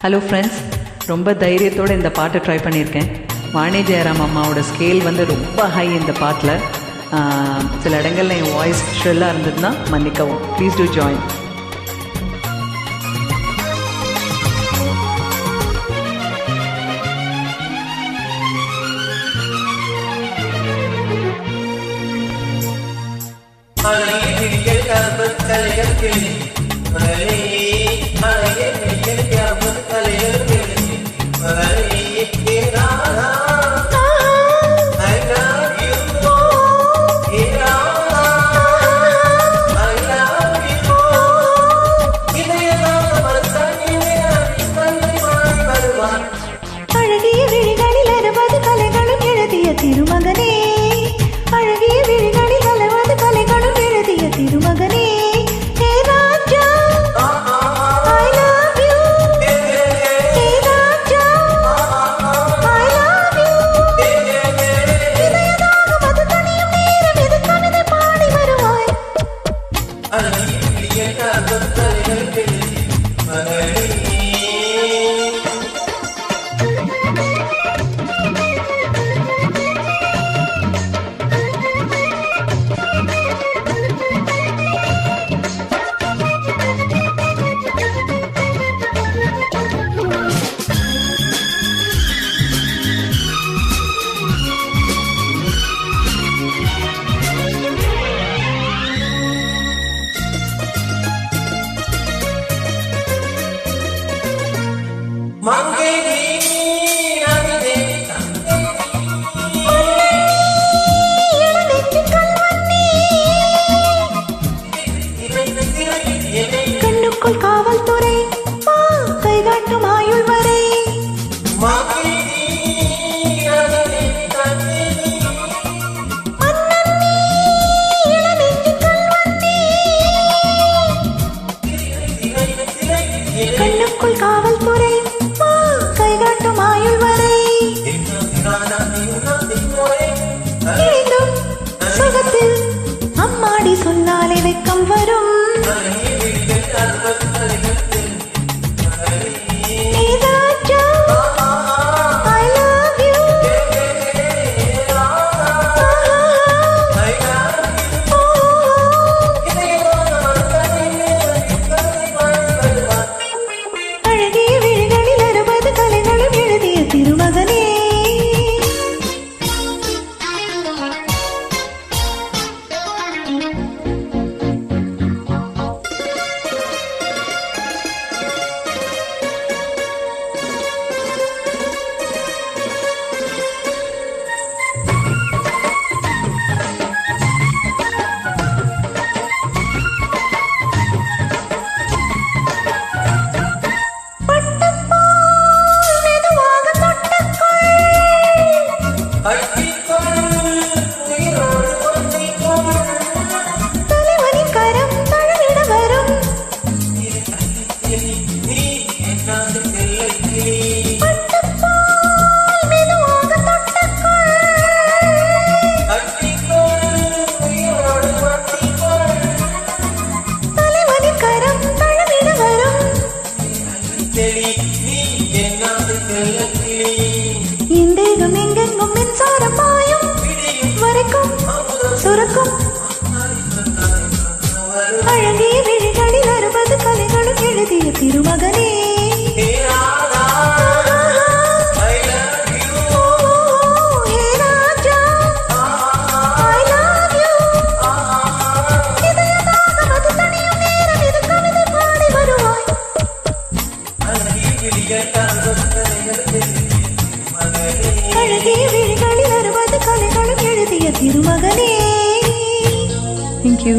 Hello friends, ரொம்ப தைரியத்தோடு இந்த பாட்டை ட்ரை பண்ணியிருக்கேன். வாணி ஜெயராம் அம்மாவோட ஸ்கேல் வந்து ரொம்ப ஹை இந்த பாட்டில். சில இடங்களில் என் வாய்ஸ் ஷ்ரில்லாக இருந்ததுன்னா மன்னிக்கவும். Please do join. திருமகனே அழகிய விழிகளில் அலவது கலைகளும் எழுதிய திருமகனே, ஹே ராஜா I love you, hey Raja I love you. இதயதாக மது தனியும் நேரம் இது கவிதை பாடி வருவாய். கண்ணுக்குள் காவல்துறை கை காட்டும் ஆயுள் வரை கண்ணுக்குள் காவல்துறை கை காட்டும் ஆயுள் வரை சுகத்தில் அம்மாடி சொன்னாலே வெக்கம் வரும். எந்தேகம் எங்கெங்கும் மின்சாரம் பாயும் வரைக்கும் சுரக்கும் அழகிய விழிகளில் 60 கலைகளும் எழுதிய திருமகனே, ஹே ராஜா I love you. இதயதாக மது தனியும் நேரம் இது கவிதை பாடி வருவாய். அழகிய விழிகளில் 60 கலைகளும் எழுதிய திருமகனே. Thank you.